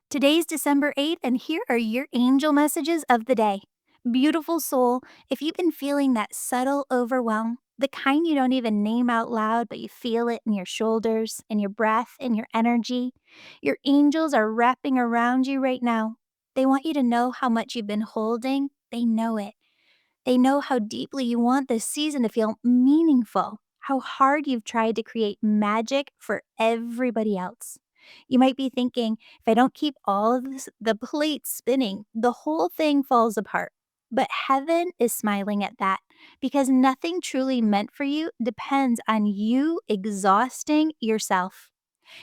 Today's December 8th, and here are your angel messages of the day. Beautiful soul, if you've been feeling that subtle overwhelm, the kind you don't even name out loud, but you feel it in your shoulders, in your breath, in your energy, your angels are wrapping around you right now. They want you to know how much you've been holding. They know it. They know how deeply you want this season to feel meaningful, how hard you've tried to create magic for everybody else. You might be thinking, if I don't keep all of the plates spinning, the whole thing falls apart. But heaven is smiling at that because nothing truly meant for you depends on you exhausting yourself.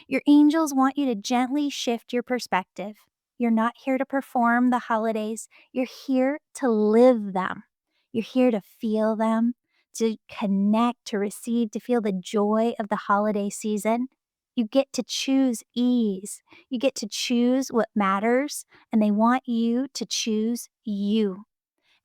Your angels want you to gently shift your perspective. You're not here to perform the holidays, you're here to live them. You're here to feel them, to connect, to receive, to feel the joy of the holiday season. You get to choose ease. You get to choose what matters, and they want you to choose you.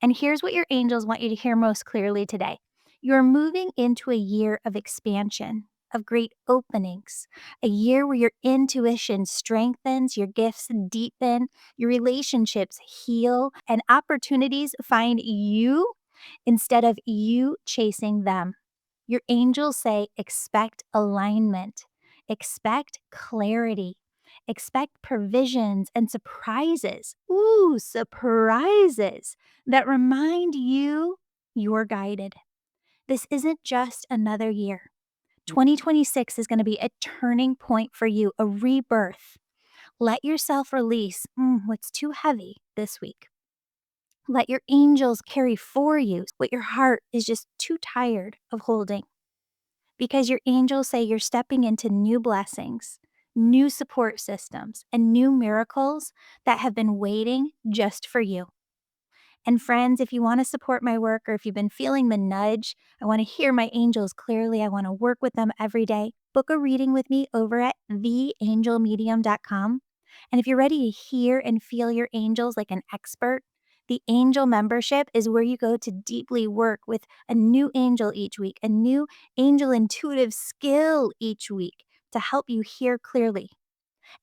And here's what your angels want you to hear most clearly today. You're moving into a year of expansion, of great openings, a year where your intuition strengthens, your gifts deepen, your relationships heal, and opportunities find you instead of you chasing them. Your angels say, expect alignment, expect clarity, expect provisions and surprises. Ooh, surprises that remind you you're guided. This isn't just another year. 2026 is going to be a turning point for you, a rebirth. Let yourself release what's too heavy this week. Let your angels carry for you what your heart is just too tired of holding. Because your angels say you're stepping into new blessings, new support systems, and new miracles that have been waiting just for you. And friends, if you want to support my work or if you've been feeling the nudge, I want to hear my angels clearly. I want to work with them every day. Book a reading with me over at theangelmedium.com. And if you're ready to hear and feel your angels like an expert, the angel membership is where you go to deeply work with a new angel each week, a new angel intuitive skill each week to help you hear clearly.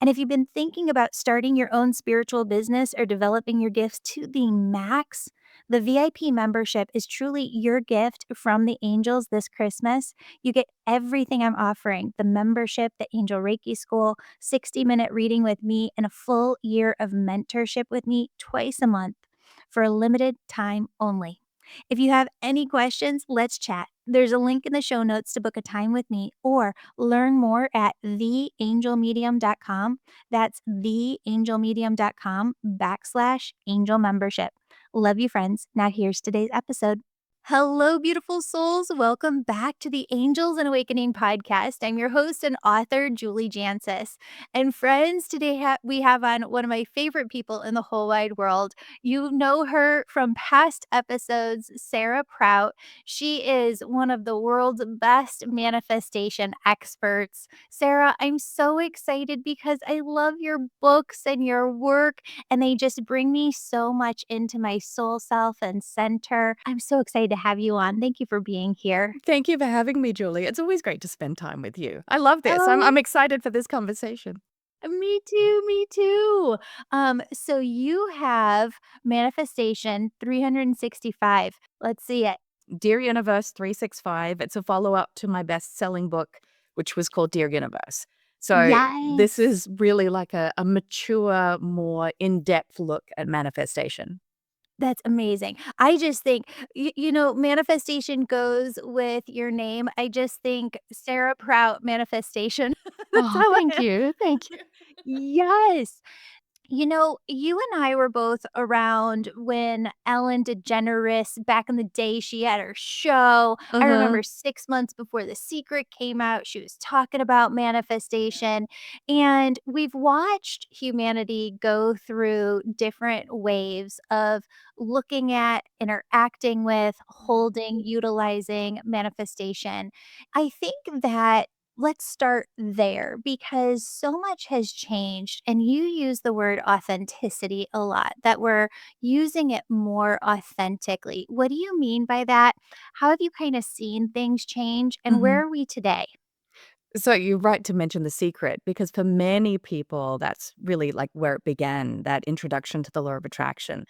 And if you've been thinking about starting your own spiritual business or developing your gifts to the max, the VIP membership is truly your gift from the angels this Christmas. You get everything I'm offering: the membership, the Angel Reiki School, 60-minute reading with me, and a full year of mentorship with me twice a month for a limited time only. If you have any questions, let's chat. There's a link in the show notes to book a time with me or learn more at theangelmedium.com. That's theangelmedium.com/angel membership. Love you, friends. Now here's today's episode. Hello, beautiful souls. Welcome back to the Angels and Awakening podcast. I'm your host and author, Julie Jancis. And friends, today we have on one of my favorite people in the whole wide world. You know her from past episodes, Sarah Prout. She is one of the world's best manifestation experts. Sarah, I'm so excited because I love your books and your work, and they just bring me so much into my soul self and center. I'm so excited to have you on. Thank you for being here. Thank you for having me, Julie. It's always great to spend time with you. I love this. Oh, I'm excited for this conversation. me too, me too. So you have Manifestation 365. Let's see it. Dear Universe 365, it's a follow-up to my best-selling book, which was called Dear Universe. So this Yes. is really like a mature, more in-depth look at manifestation. That's amazing. I just think, manifestation goes with your name. I just think Sarah Prout manifestation. That's Oh, how thank I you. Thank you. Yes. You and I were both around when Ellen DeGeneres, back in the day, she had her show. I Uh-huh. remember 6 months before The Secret came out, she was talking about manifestation. And we've watched humanity go through different waves of looking at, interacting with, holding, utilizing manifestation. I think that let's start there because so much has changed. And you use the word authenticity a lot, that we're using it more authentically. What do you mean by that? How have you kind of seen things change? And where Mhm. are we today? So you're right to mention The Secret, because for many people, that's really like where it began, that introduction to the law of attraction.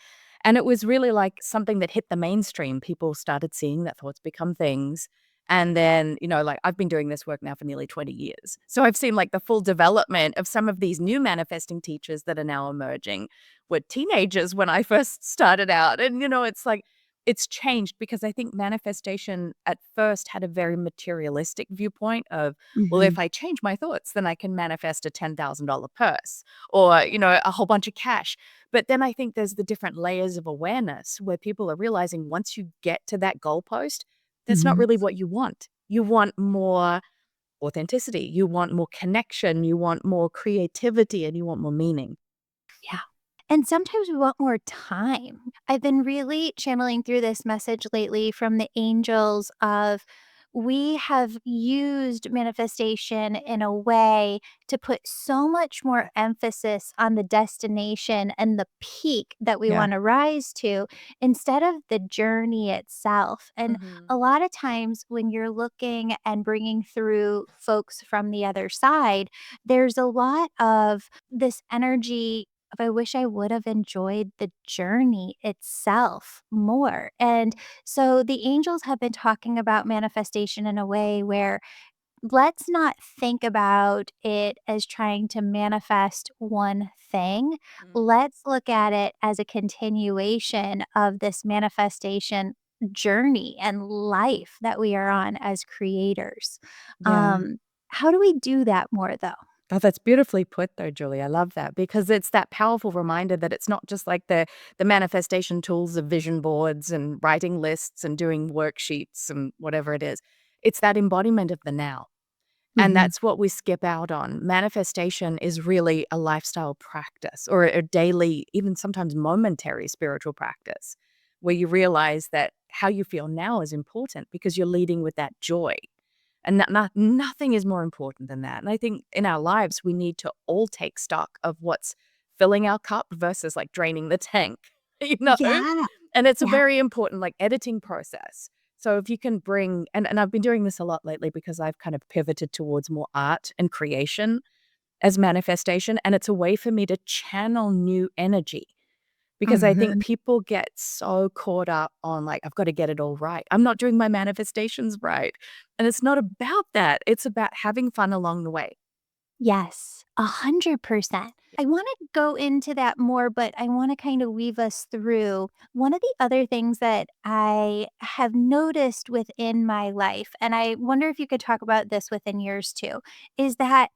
And it was really like something that hit the mainstream. People started seeing that thoughts become things. And then, like I've been doing this work now for nearly 20 years. So I've seen like the full development of some of these new manifesting teachers that are now emerging were teenagers when I first started out. And, it's like, it's changed because I think manifestation at first had a very materialistic viewpoint of, well, if Mhm. I change my thoughts, then I can manifest a $10,000 purse or, a whole bunch of cash. But then I think there's the different layers of awareness where people are realizing once you get to that goalpost, that's not Mhm. really what you want. You want more authenticity, you want more connection, you want more creativity, and you want more meaning. Yeah. And sometimes we want more time. I've been really channeling through this message lately from the angels of we have used manifestation in a way to put so much more emphasis on the destination and the peak that we Yeah. want to rise to instead of the journey itself. And Hmm. a lot of times when you're looking and bringing through folks from the other side, there's a lot of this energy of I wish I would have enjoyed the journey itself more. And so the angels have been talking about manifestation in a way where let's not think about it as trying to manifest one thing. Let's look at it as a continuation of this manifestation journey and life that we are on as creators. Yeah. Um, how do we do that more though? Oh, that's beautifully put though, Julie. I love that because it's that powerful reminder that it's not just like the manifestation tools of vision boards and writing lists and doing worksheets and whatever it is. It's that embodiment of the now. And Mhm. that's what we skip out on. Manifestation is really a lifestyle practice or a daily, even sometimes momentary spiritual practice where you realize that how you feel now is important because you're leading with that joy. And nothing is more important than that. And I think in our lives, we need to all take stock of what's filling our cup versus like draining the tank, you know? Yeah. And it's a Yeah. very important like editing process. So if you can bring, and I've been doing this a lot lately because I've kind of pivoted towards more art and creation as manifestation. And it's a way for me to channel new energy because I think Mhm. people get so caught up on like, I've got to get it all right. I'm not doing my manifestations right. And it's not about that. It's about having fun along the way. Yes, 100%. I wanna go into that more, but I wanna kinda weave us through one of the other things that I have noticed within my life, and I wonder if you could talk about this within yours too, is that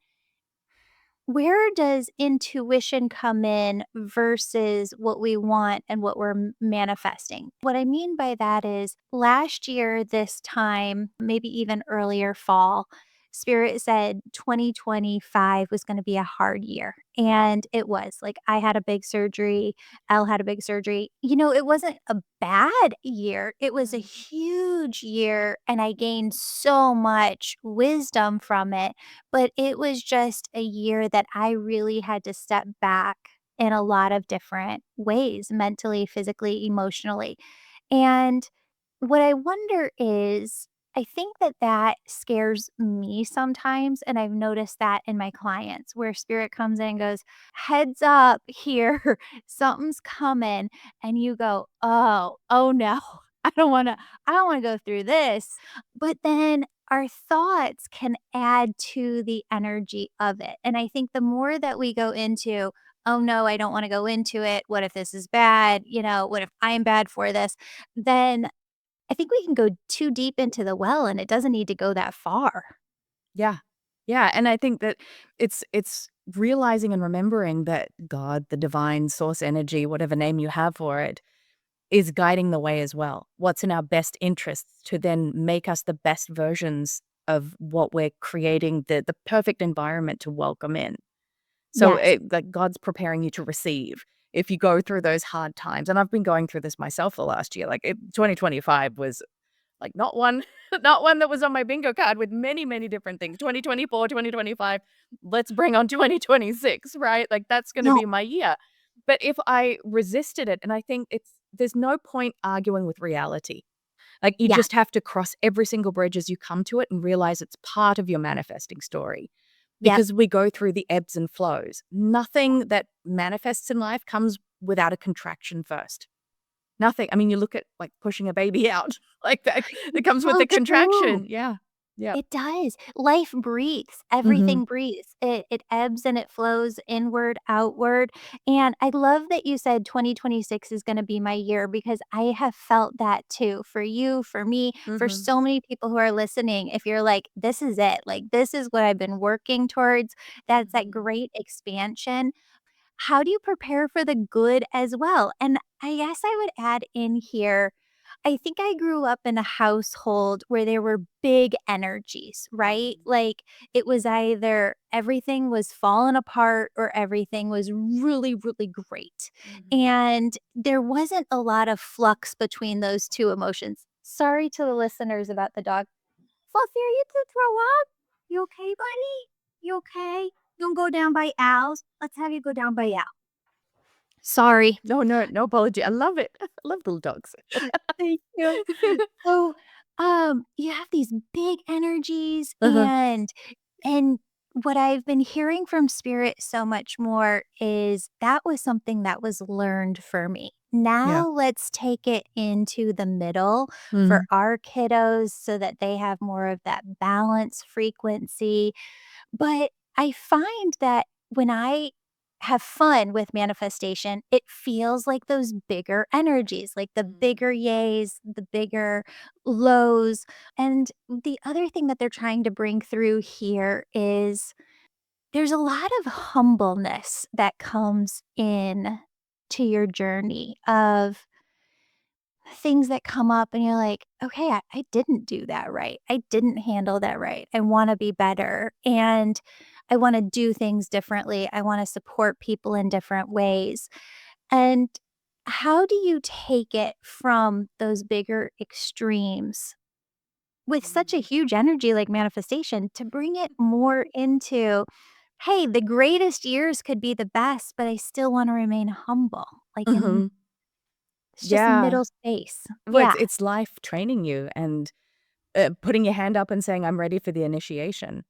where does intuition come in versus what we want and what we're manifesting? What I mean by that is last year, this time, maybe even earlier fall, Spirit said 2025 was going to be a hard year. And it was like I had a big surgery. Elle had a big surgery. It wasn't a bad year, it was a Mhm. huge year. And I gained so much wisdom from it, but it was just a year that I really had to step back in a lot of different ways, mentally, physically, emotionally. And what I wonder is, I think that that scares me sometimes, and I've noticed that in my clients where spirit comes in and goes, "Heads up here, something's coming." And you go, "Oh, oh no. I don't wanna go through this." But then our thoughts can add to the energy of it. And I think the more that we go into, "Oh no, I don't wanna go into it. What if this is bad? What if I'm bad for this?" Then I think we can go too deep into the well, and it doesn't need to go that far. Yeah. Yeah. And I think that it's realizing and remembering that God, the divine source energy, whatever name you have for it, is guiding the way as well. What's in our best interests to then make us the best versions of what we're creating, the perfect environment to welcome in. So Yes. like God's preparing you to receive if you go through those hard times. And I've been going through this myself the last year. 2025 was like not one, not one that was on my bingo card with many, many different things. 2024, 2025. Let's bring on 2026, right? Like that's going to No. be my year. But if I resisted it, and I think there's no point arguing with reality. Like, you Yeah. just have to cross every single bridge as you come to it and realize it's part of your manifesting story. Yep. Because we go through the ebbs and flows. Nothing that manifests in life comes without a contraction first. Nothing. I mean, you look at, like, pushing a baby out, like, that It's comes with so the true. contraction. Yeah. Yep. It does. Life breathes. Mhm. Everything breathes. It ebbs and it flows inward, outward. And I love that you said 2026 is gonna be my year because I have felt that too. For you, for me, for Mhm. so many people who are listening, if you're like, "This is it, like, this is what I've been working towards," that's that Mhm. great expansion. How do you prepare for the good as well? And I guess I would add in here, I think I grew up in a household where there were big energies, right? Mhm. Like it was either everything was falling apart or everything was really, really great. Mhm. And there wasn't a lot of flux between those two emotions. Sorry to the listeners about the dog. Fluffy, are you to throw up? You okay, buddy? You okay? Don't go down by Al's. Let's have you go down by Al. Sorry. No, no, no apology. I love it. I love little dogs. Thank you. So, you have these big energies Uh-huh. and what I've been hearing from spirit so much more is that was something that was learned for me. Yeah. Now let's take it into the middle for Mhm. our kiddos so that they have more of that balance frequency. But I find that when I have fun with manifestation, it feels like those bigger energies, like the Mhm. bigger yays, the bigger lows. And the other thing that they're trying to bring through here is there's a lot of humbleness that comes in to your journey of things that come up and you're like, okay, I didn't do that right. I didn't handle that right. I want to be better and I want to do things differently. I want to support people in different ways. And how do you take it from those bigger extremes with such a Mhm. huge energy like manifestation to bring it more into, hey, the greatest years could be the best, but I still want to remain humble, like in Mhm. it's just Yeah. middle space. Well, Yeah. it's life training you and putting your hand up and saying, "I'm ready for the initiation."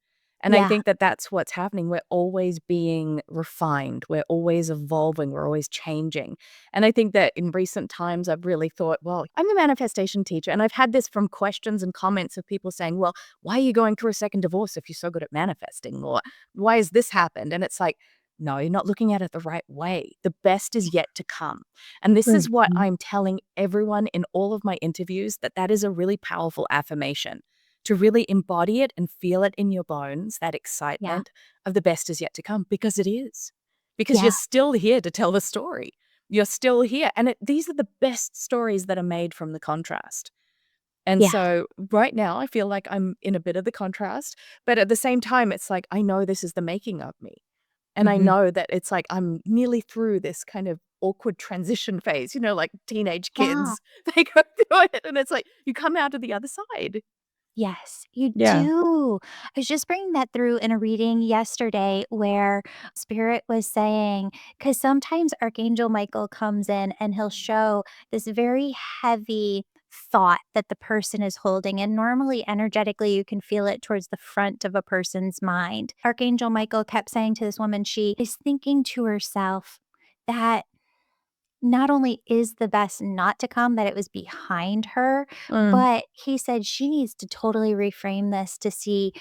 And I Yeah. think that that's what's happening. We're always being refined. We're always evolving. We're always changing. And I think that in recent times, I've really thought, well, I'm a manifestation teacher. And I've had this from questions and comments of people saying, well, why are you going through a second divorce if you're so good at manifesting? Or why has this happened? And it's like, no, you're not looking at it the right way. The best is yet to come. And this is what Mhm. I'm telling everyone in all of my interviews, that that is a really powerful affirmation to really embody it and feel it in your bones, that Yeah. excitement of the best is yet to come, because it is. Because you're Yeah. still here to tell the story. You're still here. And these are the best stories that are made from the contrast. And Yeah. so right now, I feel like I'm in a bit of the contrast, but at the same time, it's like, I know this is the making of me. And I Mhm. know that it's like I'm nearly through this kind of awkward transition phase, like teenage Yeah. kids, they go through it, and it's like you come out of the other side. Yes, you Yeah. do. I was just bringing that through in a reading yesterday where Spirit was saying, because sometimes Archangel Michael comes in and he'll show this very heavy thought that the person is holding. And normally, energetically, you can feel it towards the front of a person's mind. Archangel Michael kept saying to this woman, she is thinking to herself that not only is the best not to come, that it was behind her, Mm, but he said she needs to totally reframe this to see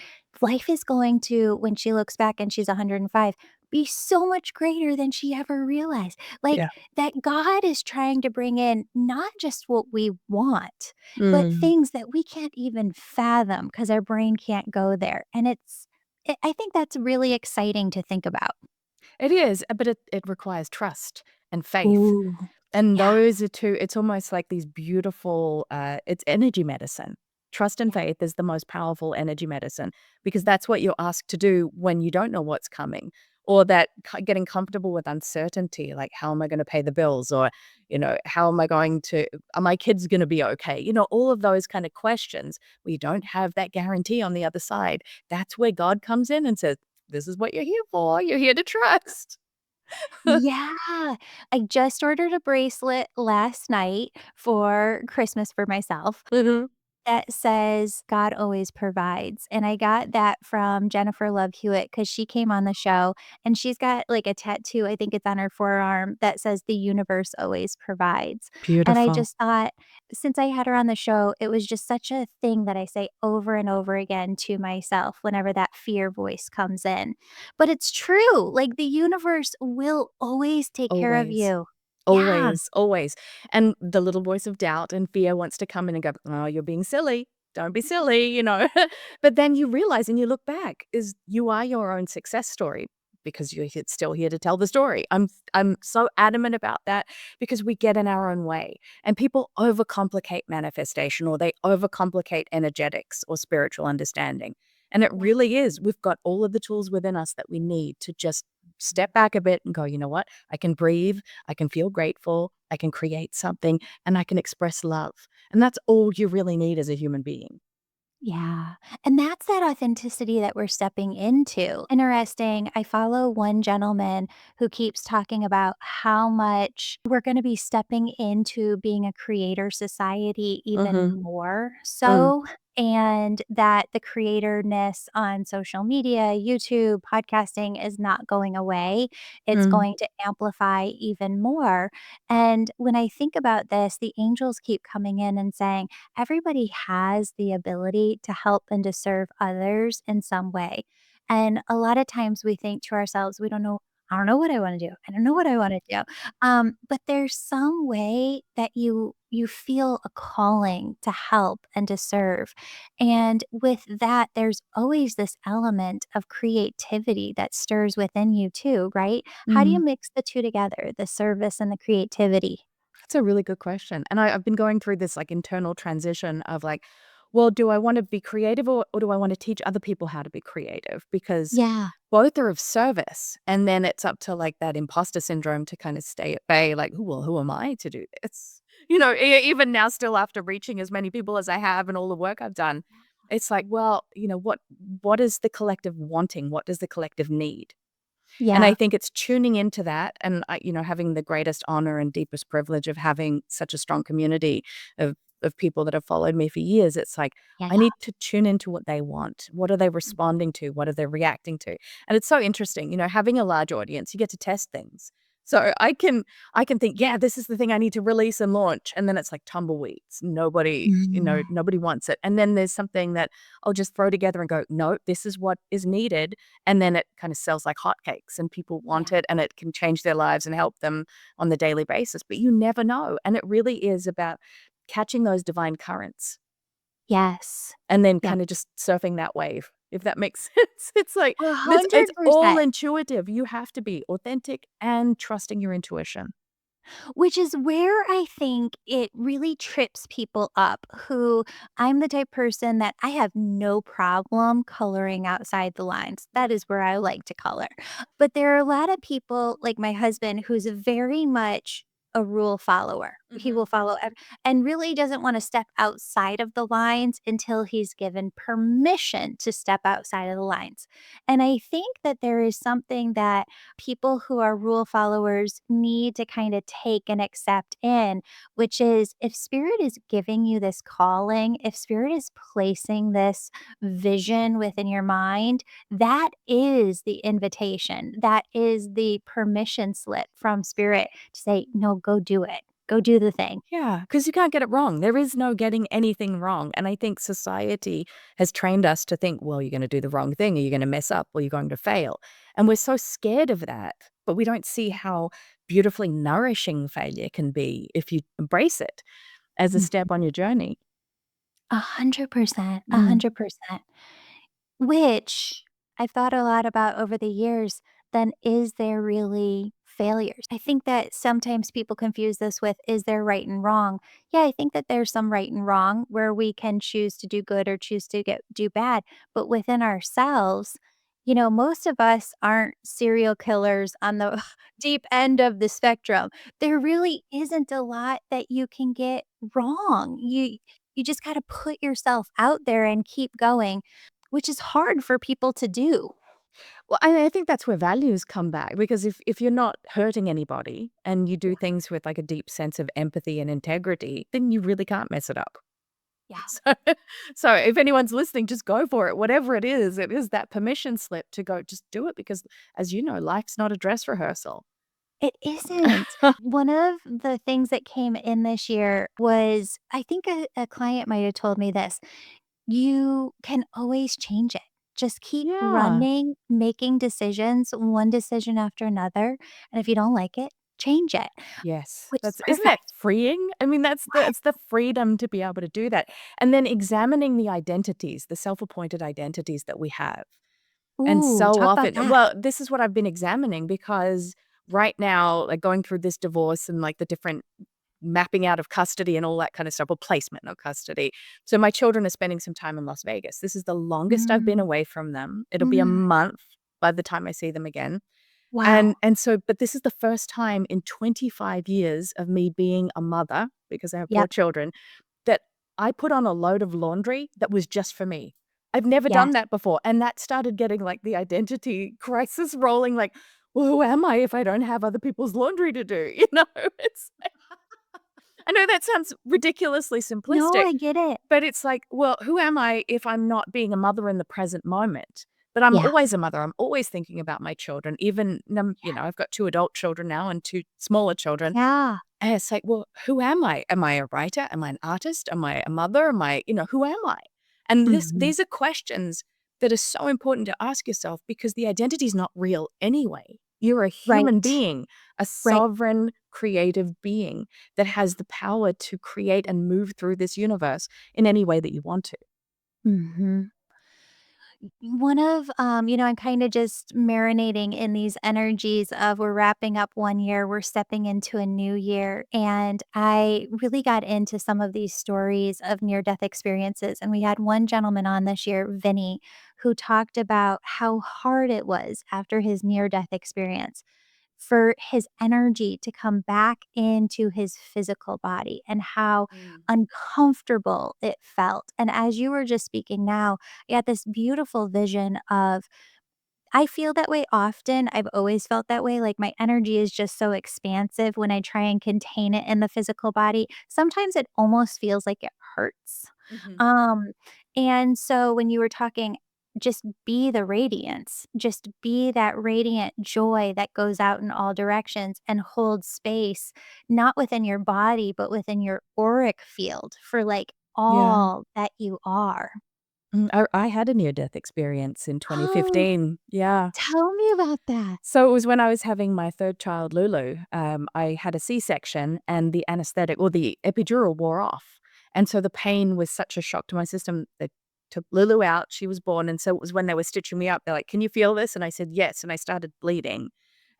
life is going to, when she looks back and she's 105, be so much greater than she ever realized. Like yeah. that God is trying to bring in not just what we want, but Mm. things that we can't even fathom because our brain can't go there. And I think that's really exciting to think about. It is, but it requires trust and faith. Ooh, And yeah, those are 2, it's almost like these beautiful, it's energy medicine. Trust and yeah. faith is the most powerful energy medicine, because that's what you're asked to do when you don't know what's coming, or that getting comfortable with uncertainty, like, how am I going to pay the bills? Or, how am I going to, are my kids going to be okay? All of those kind of questions where you don't have that guarantee on the other side. That's where God comes in and says, this is what you're here for. You're here to trust. Yeah. I just ordered a bracelet last night for Christmas for myself Mhm. that says, "God always provides," and I got that from Jennifer Love Hewitt because she came on the show, and she's got, like, a tattoo, I think it's on her forearm, that says, "The universe always provides," and I Beautiful. just thought, since I had her on the show, it was just such a thing that I say over and over again to myself whenever that fear voice comes in. But it's true, like, the universe will always take care of Always. you. Yeah. Always, always. And the little voice of doubt and fear wants to come in and go, "Oh, you're being silly. Don't be silly," you know? But then you realize and you look back is you are your own success story because still here to tell the story. I'm so adamant about that because we get in our own way and people overcomplicate manifestation or they overcomplicate energetics or spiritual understanding. And it Yeah. really is. We've got all of the tools within us that we need to just step back a bit and go, you know what? I can breathe. I can feel grateful, I can create something, and I can express love. And that's all you really need as a human being. Yeah, and that's that authenticity that we're stepping into. Interesting, I follow one gentleman who keeps talking about how much we're gonna be stepping into being a creator society Mhm. even more Mm, so, and that the creatorness on social media, YouTube, podcasting is not going away. It's mm, going to amplify even more, and when I think about this, the angels keep coming in and saying, everybody has the ability to help and to serve others in some way. And a lot of times we think to ourselves, we don't know, I don't know what I want to do. I don't know what I want to do. But there's some way that you feel a calling to help and to serve. And with that, there's always this element of creativity that stirs within you too, right? How do you mm. mix the two together, the service and the creativity? That's a really good question. And I've been going through this like internal transition of like, well, do I want to be creative or do I want to teach other people how to be creative? Because Yeah. both are of service. And then it's up to like that imposter syndrome to kind of stay at bay, like, well, who am I to do this? You know, even now, still after reaching as many people as I have and all the work I've done, it's like, well, you know, what is the collective wanting? What does the collective need? And I Yeah. think it's tuning into that and, you know, having the greatest honor and deepest privilege of having such a strong community of people that have followed me for years. It's like, Yeah. I need to tune into what they want. What are they responding to? What are they reacting to? And it's so interesting, you know, having a large audience, you get to test things. So I can think, yeah, this is the thing I need to release and launch. And then it's like tumbleweeds. Nobody, you know, Mm. nobody wants it. And then there's something that I'll just throw together and go, no, this is what is needed and then it kind of sells like hotcakes and people want Yeah. it and it can change their lives and help them on the daily basis, but you never know. And it really is about catching those divine currents Yes. and then Yeah. kind of just surfing that wave, if that makes sense. It's like it's all 100%. intuitive. You have to be authentic and trusting your intuition. Which is where I think it really trips people up who I'm the type person that I have no problem coloring outside the lines. That is where I like to color. But there are a lot of people like my husband who's very much a rule follower. He Mhm. will follow and really doesn't want to step outside of the lines until he's given permission to step outside of the lines. And I think that there is something that people who are rule followers need to kind of take and accept in, which is if spirit is giving you this calling, if spirit is placing this vision within your mind, that is the invitation. That is the permission slip from spirit to say, no, go do it. Go do the thing. Yeah, because you can't get it wrong. There is no getting anything wrong. And I think society has trained us to think, well, you're going to do the wrong thing, or you're going to mess up, or you're going to fail. And we're so scared of that. But we don't see how beautifully nourishing failure can be if you embrace it as a Mhm. step on your journey. 100%. Mm. 100%. Which I've thought a lot about over the years, then is there really failures? I think that sometimes people confuse this with, is there right and wrong? Yeah, I think that there's some right and wrong where we can choose to do good or choose to do bad, but within ourselves, most of us aren't serial killers on the deep end of the spectrum. There really isn't a lot that you can get wrong. You just got to put yourself out there and keep going, which is hard for people to do. Well, I think that's where values come back because if you're not hurting anybody and you do things with like a deep sense of empathy and integrity, then you really can't mess it up. Yeah, So, so if anyone's listening, just go for it. Whatever it is that permission slip to go, just do it because, as you know, life's not a dress rehearsal. it isn't. One of the things that came in this year was I think a client might have told me this. You can always change it. Just keep Yeah. running, making decisions, one decision after another, and if you don't like it, change it, Yes, which is that's isn't that perfect. freeing? I mean, that's What? the freedom to be able to do that, and then examining the identities, the self-appointed identities that we have. And Ooh, so talk about often that. well, this is what I've been examining because right now, like, going through this divorce and, like, the different mapping out of custody and all that kind of stuff, or placement of custody. So my children are spending some time in Las Vegas. This is the longest I've been Mm, away from them. It'll be a mm, month by the time I see them again. wow. And so but this is the first time in 25 years of me being a mother, because I have 4 Yep, children, that I put on a load of laundry that was just for me. I've never done yes. that before, and that started getting, like, the identity crisis rolling, like, "Well, who am I if I don't have other people's laundry to do?" You know? It's like I know that sounds ridiculously No, simplistic, I get it. but it's like, well, who am I if I'm not being a mother in the present moment? But I'm Yeah, always a mother. I'm always thinking about my children, even, I've got 2 adult children now and 2 smaller children. yeah, And it's like, well, who am I? Am I a writer? Am I an artist? Am I a mother? Am I, who am I? And mhm, these are questions that are so important to ask yourself because the identity is not real anyway. You're a human right, being, a right, sovereign, creative being that has the power to create and move through this universe in any way that you want to. mhm. One of, I'm kind of just marinating in these energies of we're wrapping up one year, we're stepping into a new year. And I really got into some of these stories of near death experiences. And we had one gentleman on this year, Vinny, who talked about how hard it was after his near death experience for his energy to come back into his physical body and how Mm. uncomfortable it felt. And as you were just speaking now, I had this beautiful vision of I feel that way often. I've always felt that way. Like my energy is just so expansive when I try and contain it in the physical body. Sometimes it almost feels like it hurts. Mhm. Um, and so when you were talking, just be the radiance, just be that radiant joy that goes out in all directions and hold space, not within your body, but within your auric field for like Yeah. all that you are. I had a near-death experience in Oh, 2015. Yeah. tell me about that. So it was when I was having my 3rd child, Lulu. I had a C-section and the anesthetic or the epidural wore off. And so the pain was such a shock to my system. They took Lulu out. She was born. And so it was when they were stitching me up. They're like, "Can you feel this?" And I said, "Yes." And I started bleeding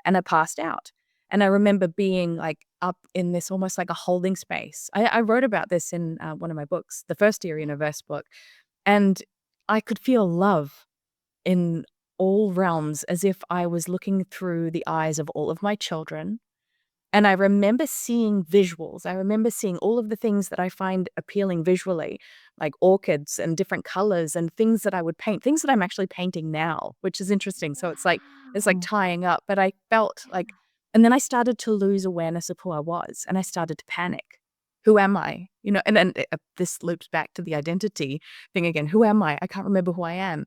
and I passed out. And I remember being like up in this almost like a holding space. I wrote about this in one of my books, the first Erie Universe book. And I could feel love in all realms as if I was looking through the eyes of all of my children. And I remember seeing visuals. I remember seeing all of the things that I find appealing visually, like orchids and different colors and things that I would paint, things that I'm actually painting now, which is interesting. So it's like Wow. tying up, but I felt like and then I started to lose awareness of who I was and I started to panic. Who am I? And then this loops back to the identity thing again. Who am I? I can't remember who I am.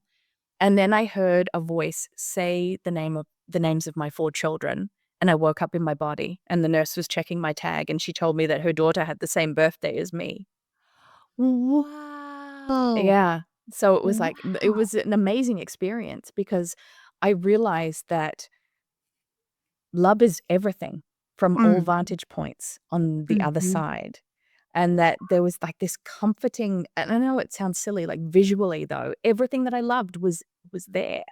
And then I heard a voice say the names of my 4 children, and I woke up in my body, and the nurse was checking my tag, and she told me that her daughter had the same birthday as me. Wow. Yeah. So it was like it Wow. was an amazing experience because I realized that love is everything from all Mhm, vantage points on the other mhm. side. And that there was like this comforting and I know it sounds silly, like visually though, everything that I loved was there.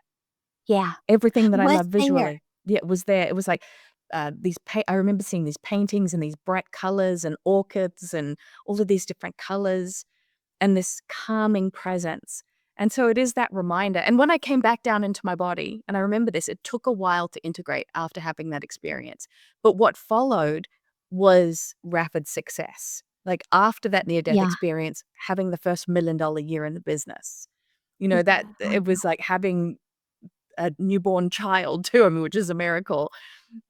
Yeah. Everything that I What's love there? visually. Yeah, it was there. It was like, I remember seeing these paintings and these bright colors and orchids and all of these different colors and this calming presence. And so it is that reminder. And when I came back down into my body, and I remember this, it took a while to integrate after having that experience. But what followed was rapid success. Like after that near death Yeah. experience, having the first $1 million year in the business. That Wow. it was like having a newborn child to him, which is a miracle.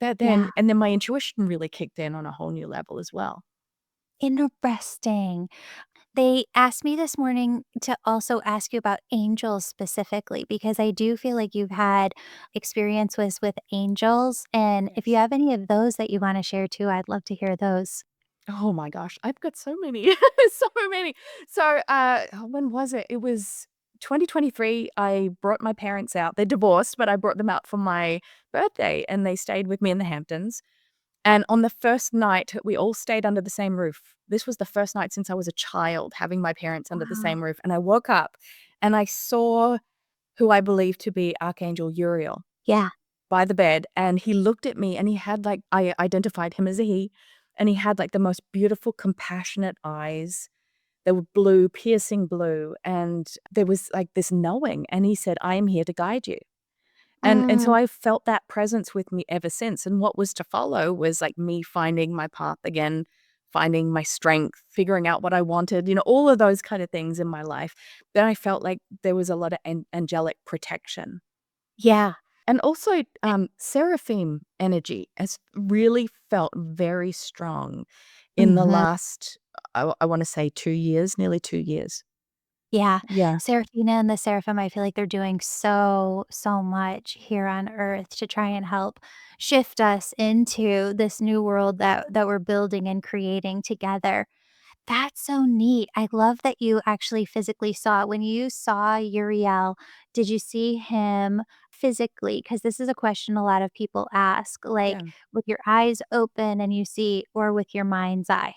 But Yeah. then my intuition really kicked in on a whole new level as well. Interesting. They asked me this morning to also ask you about angels specifically because I do feel like you've had experience with angels, and if you Yes. have any of those that you wanna share too, I'd love to hear those. Oh my gosh, I've got so many, so many. So, when was it? It was 2023. I brought my parents out. They're divorced, but I brought them out for my birthday, and they stayed with me in the Hamptons. And on the first night, we all stayed under the same roof. This was the first night since I was a child having my parents under the Wow. same roof. And I woke up and I saw who I believe to be Archangel Uriel Yeah. by the bed, and he looked at me and he had like I identified him as a he, and he had like the most beautiful, compassionate eyes. They were blue, piercing blue, and there was like this knowing, and he said, "I am here to guide you." And so Mm, I felt that presence with me ever since, and what was to follow was, like, me finding my path again, finding my strength, figuring out what I wanted, all of those kind of things in my life. Then I felt like there was a lot of angelic protection. yeah. And also, seraphim energy has really felt very strong in the Mhm. last, I wanna say 2 years, nearly 2 years. Yeah. Yeah, Seraphina and the Seraphim, I feel like they're doing so, so much here on Earth to try and help shift us into this new world that we're building and creating together. That's so neat. I love that you actually physically saw it. When you saw Uriel, did you see him physically? Because this is a question a lot of people ask, like, yeah. with your eyes open and you see or with your mind's eye?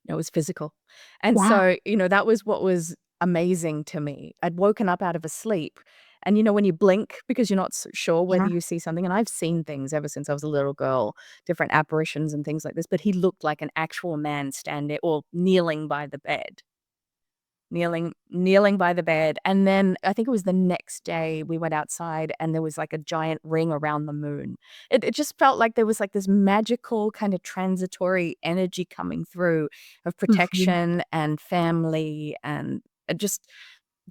It was physical. And Yeah, so, that was what was amazing to me. I'd woken up out of a sleep, and, when you blink because you're not sure whether yeah. you see something, and I've seen things ever since I was a little girl, different apparitions and things like this, but he looked like an actual man standing or kneeling by the bed. Kneeling by the bed, and then I think it was the next day we went outside and there was, like, a giant ring around the moon. It just felt like there was, like, this magical kind of transitory energy coming through of Mhm. protection and family and, just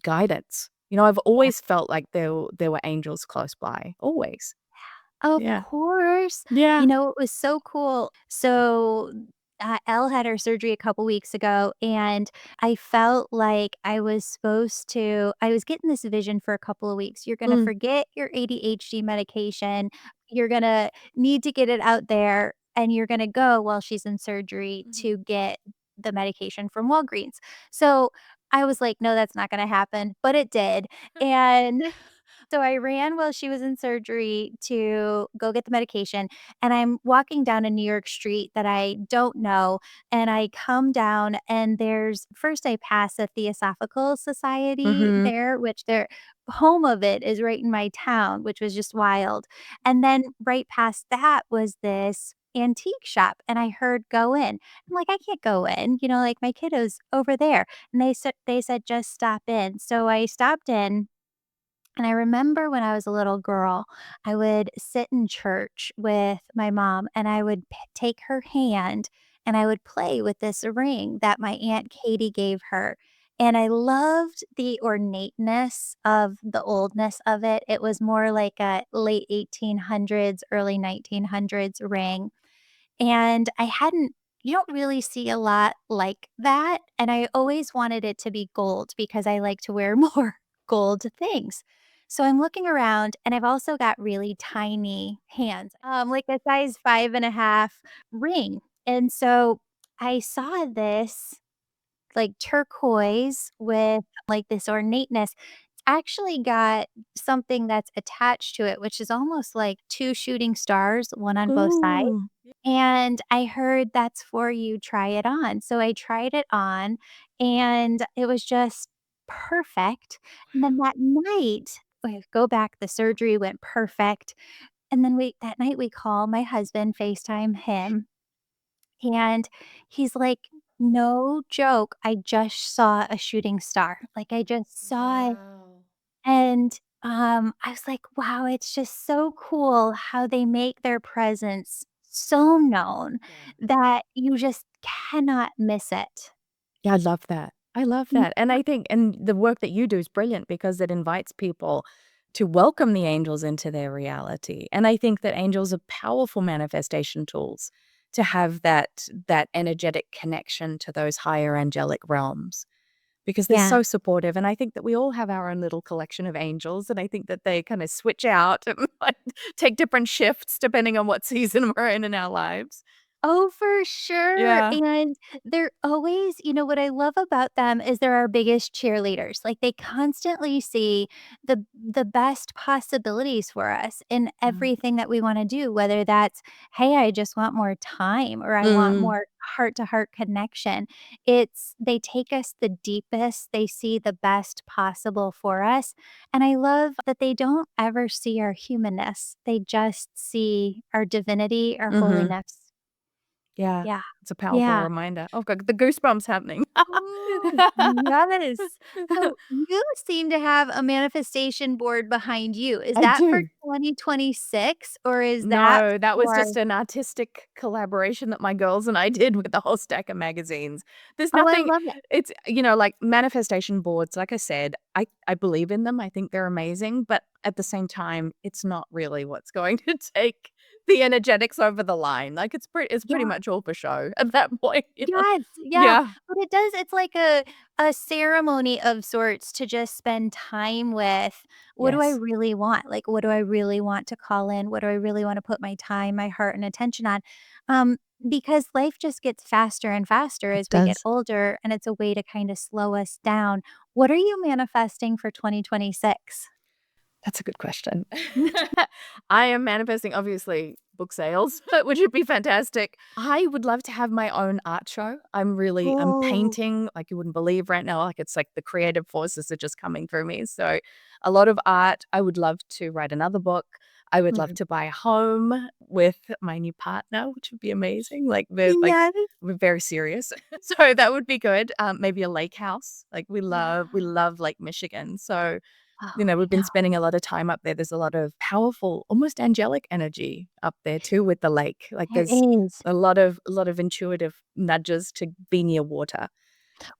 guidance. I've Yeah. always felt like there were angels close by, always. Of Yeah. course. Yeah. You know, it was so cool. So, Elle had her surgery a couple weeks ago, and I felt like I was getting this vision for a couple of weeks. You're gonna Mm. forget your ADHD medication. You're gonna need to get it out there, and you're gonna go while she's in surgery Mhm. to get the medication from Walgreens. So, I was like, "No, that's not gonna happen," but it did, and so I ran while she was in surgery to go get the medication, and I'm walking down a New York street that I don't know, and I come down and there's first I pass a Theosophical Society Mhm. there, which their home of it is right in my town, which was just wild, and then right past that was this antique shop, and I heard, "Go in." I'm like, "I can't go in," like, "My kiddo's over there," and they said, "Just stop in." So I stopped in and I remember when I was a little girl, I would sit in church with my mom and I would take her hand and I would play with this ring that my Aunt Katie gave her. And I loved the ornateness of the oldness of it. It was more like a late 1800s, early 1900s ring. And I hadn't you don't really see a lot like that, and I always wanted it to be gold because I like to wear more gold things. So I'm looking around, and I've also got really tiny hands, like a size 5.5 ring, and so I saw this, like, turquoise with, like, this ornateness. It's actually got something that's attached to it, which is almost like 2 shooting stars, one on both sides. Ooh. And I heard that's for you, try it on. So I tried it on and it was just perfect. And then that night, I go back, the surgery went perfect. And then that night we call my husband, FaceTime him, and he's like, "No joke, I just saw a shooting star." Like I just saw it Wow. and, I was like, "Wow, it's just so cool how they make their presence so known Yeah. that you just cannot miss it." Yeah, I love that. I love Mm, that, and I think the work that you do is brilliant because it invites people to welcome the angels into their reality. And I think that angels are powerful manifestation tools to have that energetic connection to those higher angelic realms because they're Yeah. so supportive. And I think that we all have our own little collection of angels. And I think that they kind of switch out and like, take different shifts depending on what season we're in our lives. Oh, for sure, Yeah. and they're always what I love about them is they're our biggest cheerleaders, like, they constantly see the best possibilities for us in Mm. everything that we wanna do, whether that's, "Hey, I just want more time," or, "I want Mm. more heart-to-heart connection." They take us the deepest, they see the best possible for us, and I love that they don't ever see our humanness, they just see our divinity, our Mhm. holiness. Yeah. Yeah. It's a powerful Yeah. reminder. I've got the goosebumps happening. Ooh, yes. So, you seem to have a manifestation board behind you. Is I that for do. 2026 or is that No, that was for just an artistic collaboration that my girls and I did with a whole stack of magazines. There's Oh, I nothing love it. it's like manifestation boards, like I said, I believe in them. I think they're amazing, but at the same time, it's not really what's going to take the energetics over the line. Like it's pretty Yeah. much all for show at that point. Yes, yeah, Yeah. but it's like a ceremony of sorts to just spend time with, what do I Yes. really want? Like, what do I really want to call in? What do I really wanna put my time, my heart, and attention on? Um, because life just gets faster and faster It as we get does. older, and it's a way to kinda slow us down. What are you manifesting for 2026? That's a good question. I am manifesting, obviously, book sales, which would be fantastic. I would love to have my own art show. I'm Oh. painting like you wouldn't believe right now. Like it's like the creative forces are just coming through me. So a lot of art. I would love to write another book. I would love Mhm. to buy a home with my new partner, which would be amazing. Yes. We're very serious. So that would be good. Maybe a lake house. Like we Yeah. love Lake Michigan. So Oh, I we've been know. spending a lot of time up there. There's a lot of powerful, almost angelic energy up there too with the lake. Like There there's is. a lot of intuitive nudges to be near water.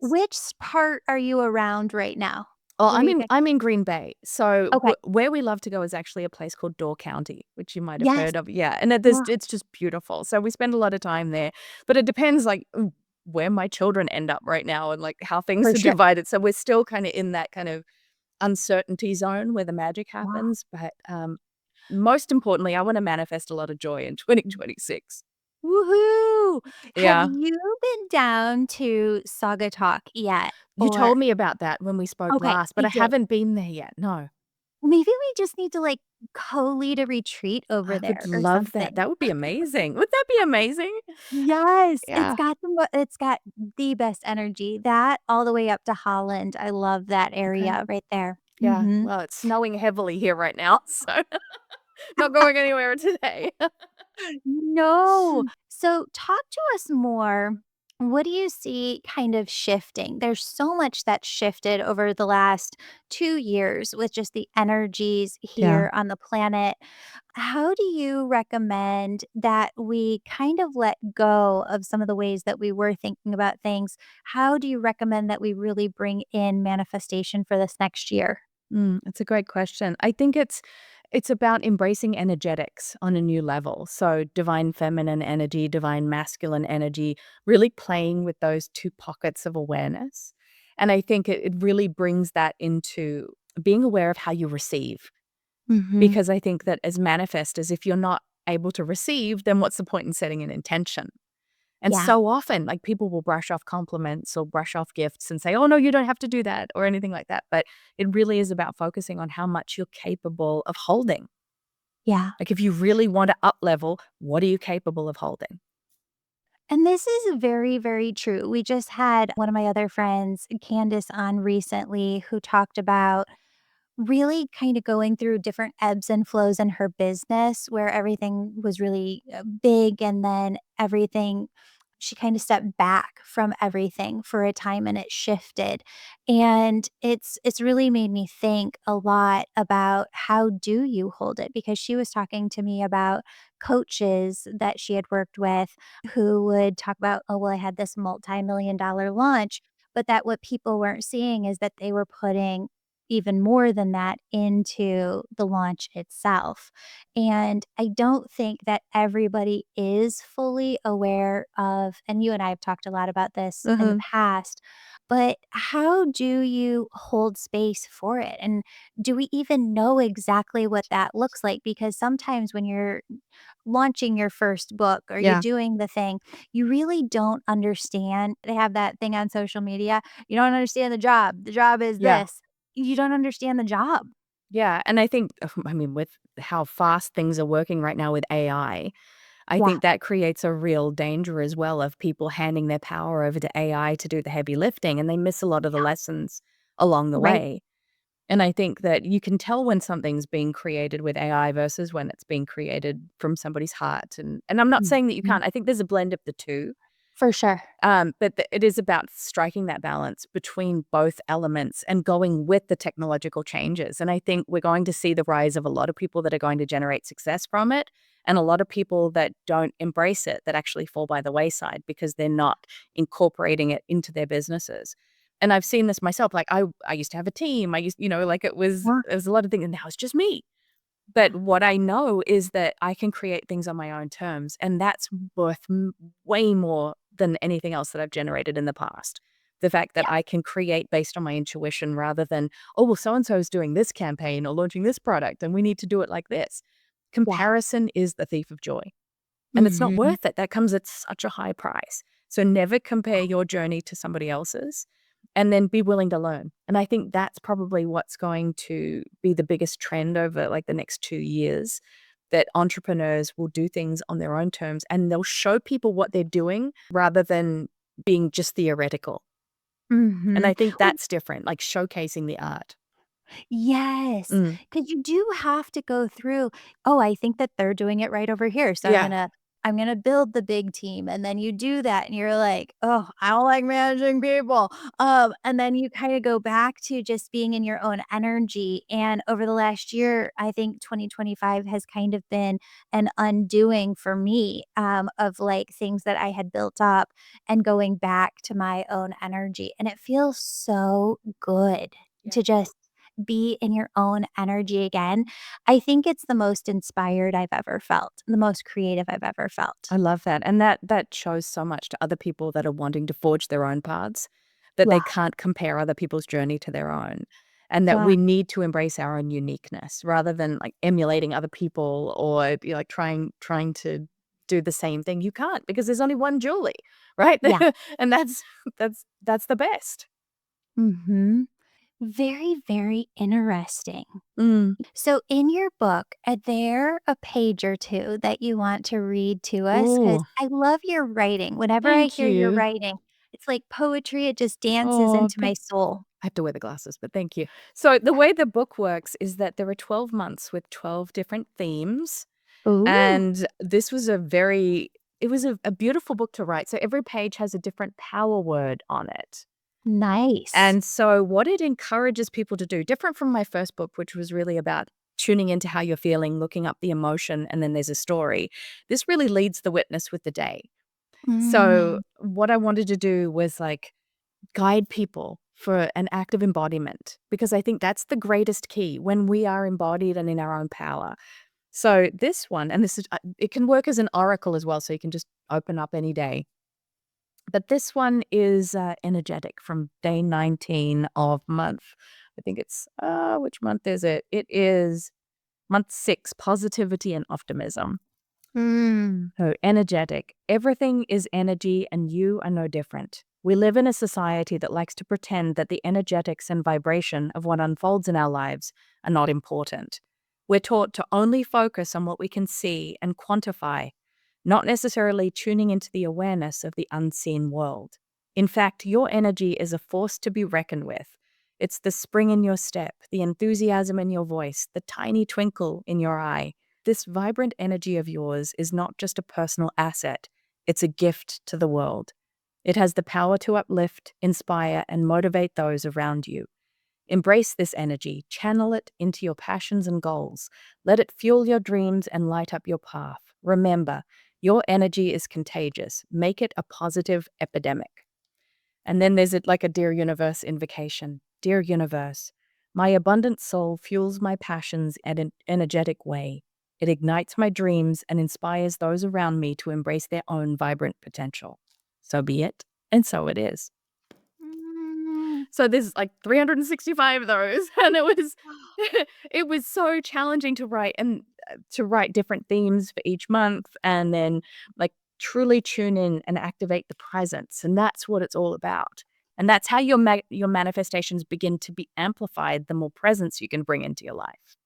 Which part are you around right now? Well, What are you guys I'm in Green Bay, so Okay. where we love to go is actually a place called Door County, which you might have Yes. heard of. Yeah, and Yeah, it's just beautiful. So we spend a lot of time there, but it depends where my children end up right now and like how things for are sure. divided. So we're still kind of in that kind of uncertainty zone where the magic Wow. happens, but, most importantly, I wanna manifest a lot of joy in 2026. Woohoo! Have Yeah. you been down to Saga Talk yet? You Or told me about that when we spoke okay, last, but I I did. haven't been there yet, no. Maybe we just need to, like, co-lead a retreat over I would there or love that. something. That would be amazing. Would that be amazing? Yes, Yeah. it's got the best energy. That all the way up to Holland. I love that Okay. area right there. Yeah. Mhm. Well, it's snowing heavily here right now, so not going anywhere today. No. So talk to us more. What do you see kind of shifting? There's so much that's shifted over the last 2 years with just the energies Yeah. here on the planet. How do you recommend that we kind of let go of some of the ways that we were thinking about things? How do you recommend that we really bring in manifestation for this next year? It's a great question. I think it's about embracing energetics on a new level. So divine feminine energy, divine masculine energy, really playing with those two pockets of awareness. And I think it really brings that into being aware of how you receive. Mhm. Because I think that as manifestors, if you're not able to receive, then what's the point in setting an intention? And Yeah. so often, like, people will brush off compliments or brush off gifts and say, "Oh, no, you don't have to do that," or anything like that, but it really is about focusing on how much you're capable of holding. Yeah. Like, if you really want to up level, what are you capable of holding? And this is very, very true. We just had one of my other friends, Candace, on recently who talked about really kind of going through different ebbs and flows in her business where everything was really big and then everything she kind of stepped back from everything for a time and it shifted and it's really made me think a lot about how do you hold it because she was talking to me about coaches that she had worked with who would talk about, oh well, I had this multi-million dollar launch, but that what people weren't seeing is that they were putting even more than that into the launch itself. And I don't think that everybody is fully aware of, and you and I have talked a lot about this in the Mhm. past, but how do you hold space for it? And do we even know exactly what that looks like? Because sometimes when you're launching your first book or you're Yeah. doing the thing, you really don't understand. They have that thing on social media. You don't understand the job. The job is Yeah. this. You don't understand the job. Yeah, and I think I mean, with how fast things are working right now with I Yeah. think that creates a real danger as well of people handing their power over to AI to do the heavy lifting, and they miss a lot of the lessons along the Right. way. And I think that you can tell when something's being created with AI versus when it's being created from somebody's heart, and I'm not saying that you Mhm. can't. I think there's a blend of the 2. For sure. But it is about striking that balance between both elements and going with the technological changes. And I think we're going to see the rise of a lot of people that are going to generate success from it, and a lot of people that don't embrace it, that actually fall by the wayside because they're not incorporating it into their businesses. And I've seen this myself. Like I used to have a team. I used, like Yeah. there's a lot of things, and now it's just me. But what I know is that I can create things on my own terms, and that's worth way more than anything else that I've generated in the past. The fact that Yeah. I can create based on my intuition rather than, oh, well, so and so is doing this campaign or launching this product, and we need to do it like this. Yeah. Comparison is the thief of joy. And it's not Mhm. worth it. That comes at such a high price. So never compare your journey to somebody else's, and then be willing to learn. And I think that's probably what's going to be the biggest trend over like the next 2 years, that entrepreneurs will do things on their own terms and they'll show people what they're doing rather than being just theoretical. And Mhm. I think Well, that's different, like showcasing the art. yes, Mm. because you do have to go through, "Oh, I think that they're doing it right over here, so Yeah. I'm gonna build the big team," and then you do that, and you're like, "Oh, I don't like managing people," and then you kinda go back to just being in your own energy, and over the last year, I think 2025 has kind of been an undoing for me, of, like, things that I had built up and going back to my own energy, and it feels so good Yeah. to just be in your own energy again. I think it's the most inspired I've ever felt, the most creative I've ever felt. I love that, and that shows so much to other people that are wanting to forge their own paths, that they Yeah, can't compare other people's journey to their own, and that yeah, we need to embrace our own uniqueness rather than, like, emulating other people or be, like, trying to do the same thing. You can't because there's only one Julie, right? yeah. And that's the best. Mhm. Very, very interesting. Mm. So in your book, are there a page or 2 that you want to read to us? Because Ooh, I love your writing. Whenever I thank hear your you. writing, it's like poetry, it just dances Oh, into my soul. I have to wear the glasses, but thank you. So the way the book works is that there are 12 months with 12 different themes. Ooh, And this was a very it was a beautiful book to write. So every page has a different power word on it. nice. And so what it encourages people to do, different from my first book, which was really about tuning into how you're feeling, looking up the emotion, and then there's a story. This really leads the witness with the day. So Mm, what I wanted to do was like guide people for an act of embodiment because I think that's the greatest key when we are embodied and in our own power. So this one, and this is it can work as an oracle as well, so you can just open up any day. But this one is energetic from day 19 of month. I think it's which month is it? It is month 6, positivity and optimism. mm. So energetic. Everything is energy, and you are no different. We live in a society that likes to pretend that the energetics and vibration of what unfolds in our lives are not important. We're taught to only focus on what we can see and quantify, not necessarily tuning into the awareness of the unseen world. In fact, your energy is a force to be reckoned with. It's the spring in your step, the enthusiasm in your voice, the tiny twinkle in your eye. This vibrant energy of yours is not just a personal asset, it's a gift to the world. It has the power to uplift, inspire, and motivate those around you. Embrace this energy, channel it into your passions and goals. Let it fuel your dreams and light up your path. Remember, your energy is contagious. Make it a positive epidemic. And then there's like a Dear Universe invocation. Dear Universe, My abundant soul fuels my passions in an energetic way. It ignites my dreams and inspires those around me to embrace their own vibrant potential. So be it, and so it is. Mm. So there's like 365 of those, and it was it was so challenging to write and to write different themes for each month, and then like truly tune in and activate the presence, and that's what it's all about. And that's how your manifestations begin to be amplified the more presence you can bring into your life.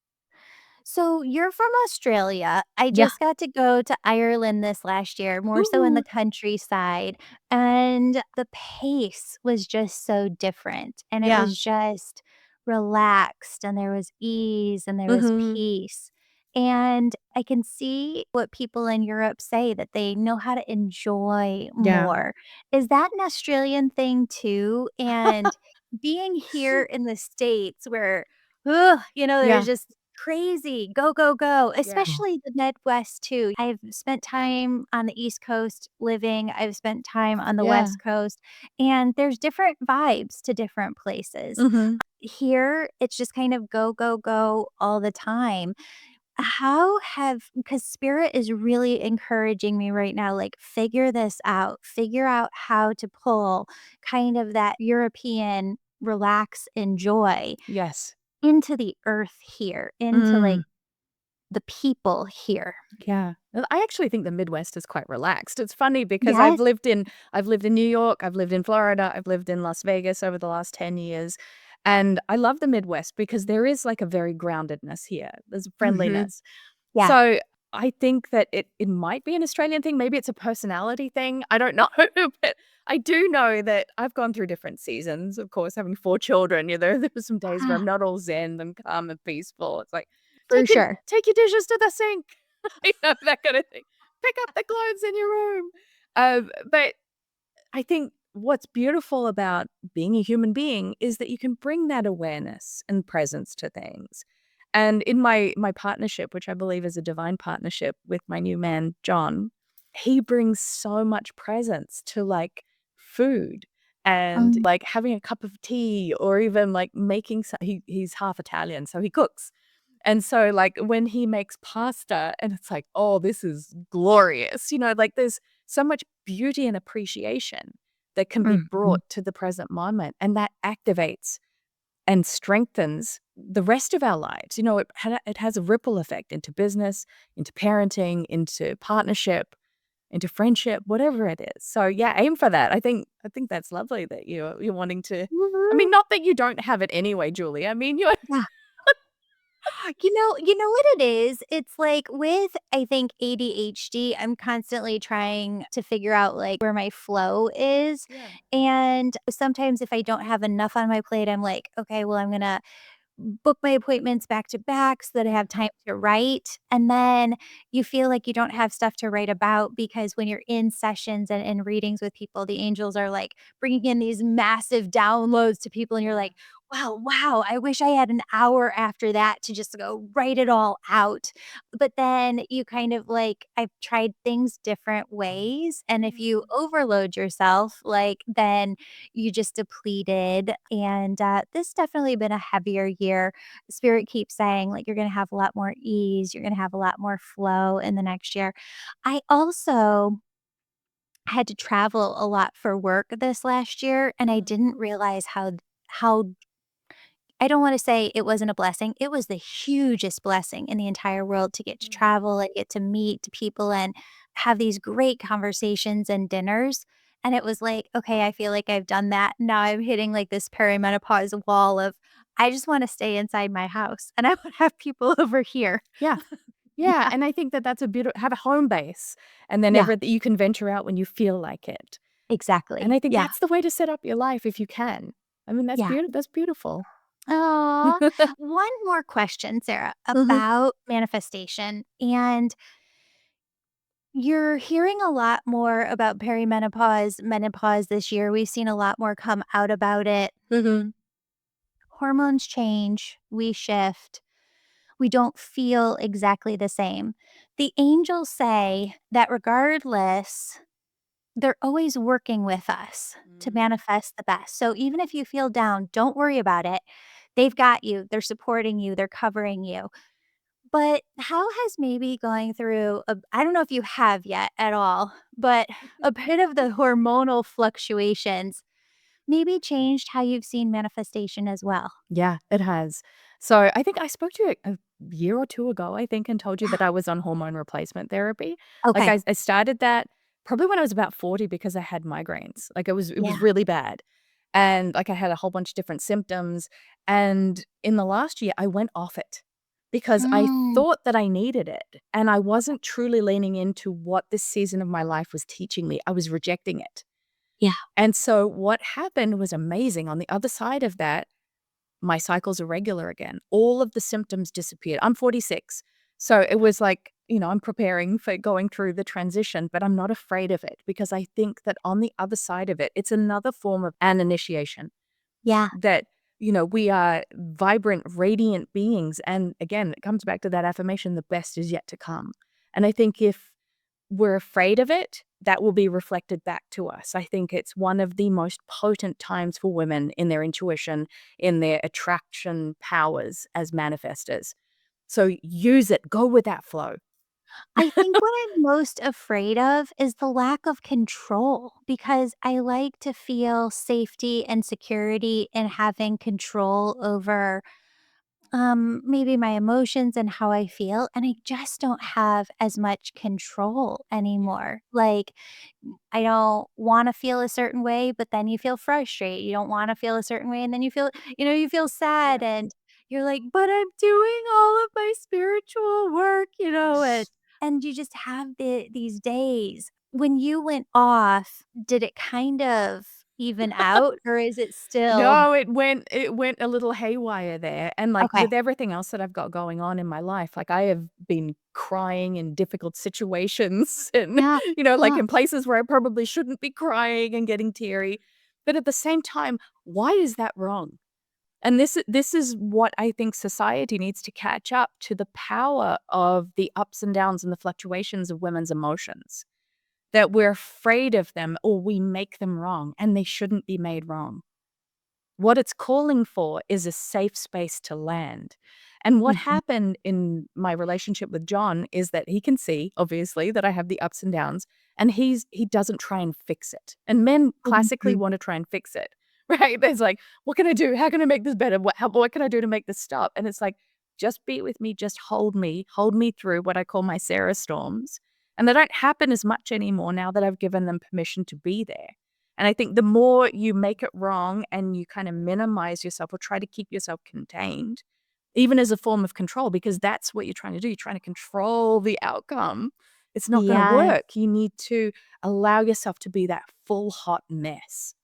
So you're from Australia. I Yeah. just got to go to Ireland this last year, more so in the Ooh. countryside, and the pace was just so different, and it Yeah. was just relaxed, and there was ease, and there was Mhm. peace, and I can see what people in Europe say that they know how to enjoy Yeah. more. Is that an Australian thing too? And being here in the States where, ugh, there's Yeah. just crazy, go, go, go, Yeah. especially the Midwest too. I've spent time on the East Coast living, I've spent time on the Yeah. West Coast, and there's different vibes to different places. Mhm. Here, it's just kind of go, go, go all the time. How have because spirit is really encouraging me right now, like, figure this out, figure out how to pull kind of that European relax, enjoy Yes. into the earth here, into, like, Mm. the people here. Yeah. Well, I actually think the Midwest is quite relaxed. It's funny because Yes. I've lived in New York, I've lived in Florida, I've lived in Las Vegas over the last 10 years, and I love the Midwest because there is, like, a very groundedness here. There's a Mhm. friendliness. Yeah. So, I think that it might be an Australian thing, maybe it's a personality thing, I don't know, but I do know that I've gone through different seasons, of course, having 4 children, there were some days where I'm Ah, not all zen and calm and peaceful. It's like, for sure. take your dishes to the sink." That kinda thing. "Pick up the clothes in your room." But I think what's beautiful about being a human being is that you can bring that awareness and presence to things. And in my partnership, which I believe is a divine partnership with my new man, John, he brings so much presence to like food and Um, like having a cup of tea or even like making he's half Italian, so he cooks. And so, like, when he makes pasta and it's like, "Oh, this is glorious," like, there's so much beauty and appreciation that can be mhm. brought to the present moment, and that activates and strengthens the rest of our lives. It has a ripple effect into business, into parenting, into partnership, into friendship, whatever it is. So, yeah, aim for that. I think that's lovely that you're wanting to. I mean, Woo. not that you don't have it anyway, Julie. I mean, you're Yeah. You know what it is? It's like with, I think, ADHD, I'm constantly trying to figure out, like, where my flow is, Yeah. and sometimes if I don't have enough on my plate, I'm like, "Okay, well, I'm gonna book my appointments back to back so that I have time to write, and then you feel like you don't have stuff to write about because when you're in sessions and readings with people, the angels are, like, bringing in these massive downloads to people, and you're Yeah. like, "Wow, wow, I wish I had an hour after that to just go write it all out." But then you kind of like I've tried things different ways, and if you Mhm. overload yourself, like, then you just depleted. And this definitely been a heavier year. Spirit keeps saying, like, you're going to have a lot more ease, you're going to have a lot more flow in the next year. I also had to travel a lot for work this last year, and I Mm. didn't realize how I don't wanna say it wasn't a blessing, it was the hugest blessing in the entire world to get to Mhm. travel and get to meet people and have these great conversations and dinners, and it was like, "Okay, I feel like I've done that." Now I'm hitting, like, this perimenopause wall of, I just wanna stay inside my house, and I wanna have people over here. Yeah. Yeah, Yeah, and I think that that's a beautiful have a home base, and then yeah, you can venture out when you feel like it. And exactly. I think Yeah, that's the way to set up your life if you can. I mean, yeah. that's beautiful. Aw. One more question, Sarah, Mhm. about manifestation, and you're hearing a lot more about perimenopause, menopause this year. We've seen a lot more come out about it. Mhm. Hormones change, we shift, we don't feel exactly the same. The angels say that regardless, they're always working with us to Mm. manifest the best. So even if you feel down, don't worry about it. They've got you, they're supporting you, they're covering you. But how has maybe going through a I don't know if you have yet at all, but a bit of the hormonal fluctuations maybe changed how you've seen manifestation as well? Yeah, it has. So I think I spoke to you a year or 2 ago, I think, and told you that I was on hormone replacement therapy. Like, Okay. I started that probably when I was about 40 because I had migraines. Like, it was Yeah. really bad. And, like, I had a whole bunch of different symptoms, and in the last year, I went off it because I Mm. thought that I needed it, and I wasn't truly leaning into what this season of my life was teaching me. I was rejecting it. Yeah. And so what happened was amazing. On the other side of that, my cycles are regular again. All of the symptoms disappeared. I'm 46. So it was like, I'm preparing for going through the transition, but I'm not afraid of it because I think that on the other side of it, it's another form of an initiation Yeah. that, we are vibrant, radiant beings. And again, it comes back to that affirmation, the best is yet to come. And I think if we're afraid of it, that will be reflected back to us. I think it's one of the most potent times for women in their intuition, in their attraction powers as manifestors. So use it, go with that flow. I think what I'm most afraid of is the lack of control because I like to feel safety and security in having control over maybe my emotions and how I feel, and I just don't have as much control anymore. Like, I don't wanna feel a certain way, but then you feel frustrated. You don't wanna feel a certain way, and then you feel sad, Yeah. and you're like, "But I'm doing all of my spiritual work," and you just have these days. When you went off, did it kind of even out, or is it still No, it went a little haywire there, and, like, okay. with everything else that I've got going on in my life, like, I have been crying in difficult situations and, Yeah, like, yeah. in places where I probably shouldn't be crying and getting teary, but at the same time, why is that wrong? And this is what I think society needs to catch up to the power of the ups and downs and the fluctuations of women's emotions, that we're afraid of them or we make them wrong, and they shouldn't be made wrong. What it's calling for is a safe space to land. And what Mhm, happened in my relationship with John is that he can see, obviously, that I have the ups and downs, and he doesn't try and fix it. And men classically mhm. want to try and fix it, right? There's like, what can I do? How can I make this better? What can I do to make this stop? And it's like, just be with me, just hold me through what I call my Sarah storms. And they don't happen as much anymore now that I've given them permission to be there. And I think the more you make it wrong and you kind of minimize yourself or try to keep yourself contained, even as a form of control, because that's what you're trying to do. You're trying to control the outcome. It's not going to Yes. work. You need to allow yourself to be that full hot mess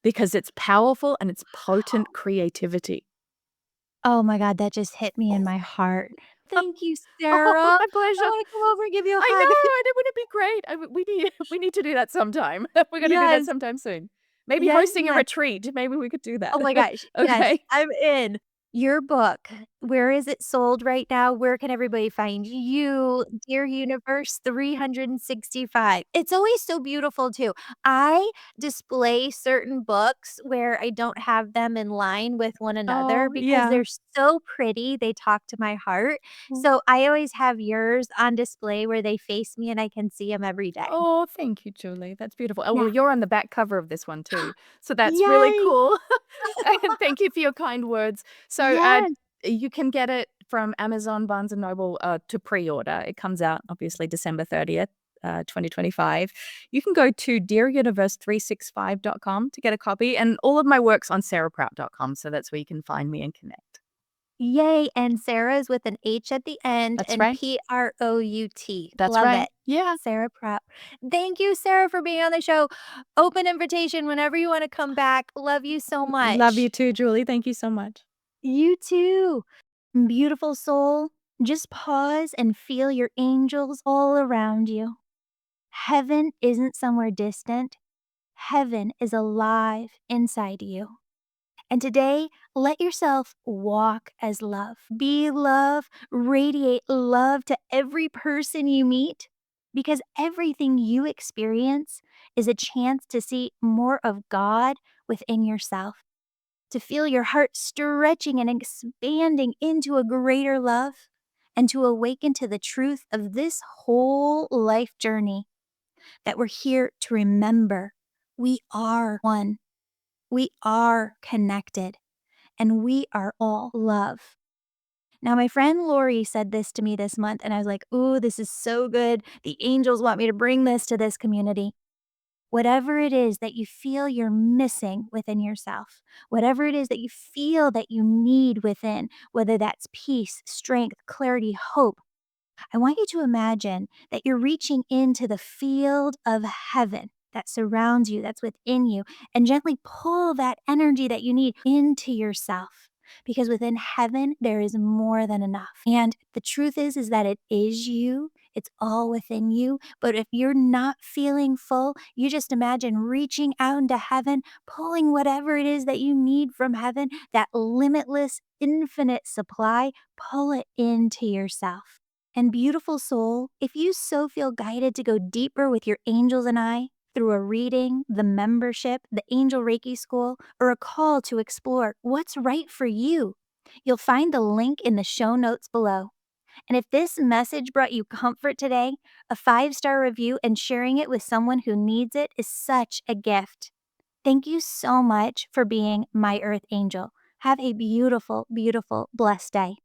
because it's powerful and it's potent creativity. Oh my god, that just hit me in my heart. Thank you, Oh, Sarah. my I pleasure. wanna come over and give you a I hug. know, and it would be great. We need we need to do that sometime. We're gonna do that Yes, sometime soon. Maybe yes, hosting a yes. retreat. Maybe we could do that. Oh my gosh, yes, Okay. I'm in. Your book, where is it sold right now? Where can everybody find you? Dear Universe 365. It's always so beautiful too. I display certain books where I don't have them in line with one another Oh, because yeah. they're so pretty, they talk to my heart. So I always have yours on display where they face me and I can see them every day. Oh, thank you, Julie. That's beautiful. Oh, well, Yeah. you're on the back cover of this one too. So that's really Yay! cool. And thank you for your kind words. So, Yes. you can get it from Amazon, Barnes& and Noble, to pre-order. It comes out obviously December 30th, 2025. You can go to dearuniverse365.com to get a copy, and all of my work's on seraphim.com, so that's where you can find me and connect. Yay, and Sarah's with an H at the end That's and right. Prout. That's Love right. it. Yeah. Sarah Prout. Thank you, Sarah, for being on the show. Open invitation whenever you wanna come back. Love you so Love you much. too, Julie. Thank you so much. You too. Beautiful soul, just pause and feel your angels all around you. Heaven isn't somewhere distant. Heaven is alive inside you. And today, let yourself walk as love. Be love, radiate love to every person you meet, because everything you experience is a chance to see more of God within yourself. to feel your heart stretching and expanding into a greater love, and to awaken to the truth of this whole life journey that we're here to remember we are one, we are connected, and we are all love. Now, my friend Lori said this to me this month, and I was like, ooh, this is so good. The angels want me to bring this to this community. Whatever it is that you feel you're missing within yourself, whatever it is that you feel that you need within, whether that's peace, strength, clarity, hope, I want you to imagine that you're reaching into the field of heaven that surrounds you, that's within you, and gently pull that energy that you need into yourself. Because within heaven, there is more than enough. And the truth is that it is you. It's all within you. But if you're not feeling full, you just imagine reaching out into heaven, pulling whatever it is that you need from heaven, that limitless, infinite supply, pull it into yourself. And beautiful soul, if you so feel guided to go deeper with your angels and I through a reading, the membership, the Angel Reiki School, or a call to explore what's right for you, you'll find the link in the show notes below. And if this message brought you comfort today, a 5-star review and sharing it with someone who needs it is such a gift. Thank you so much for being my Earth Angel. Have a beautiful, beautiful, blessed day.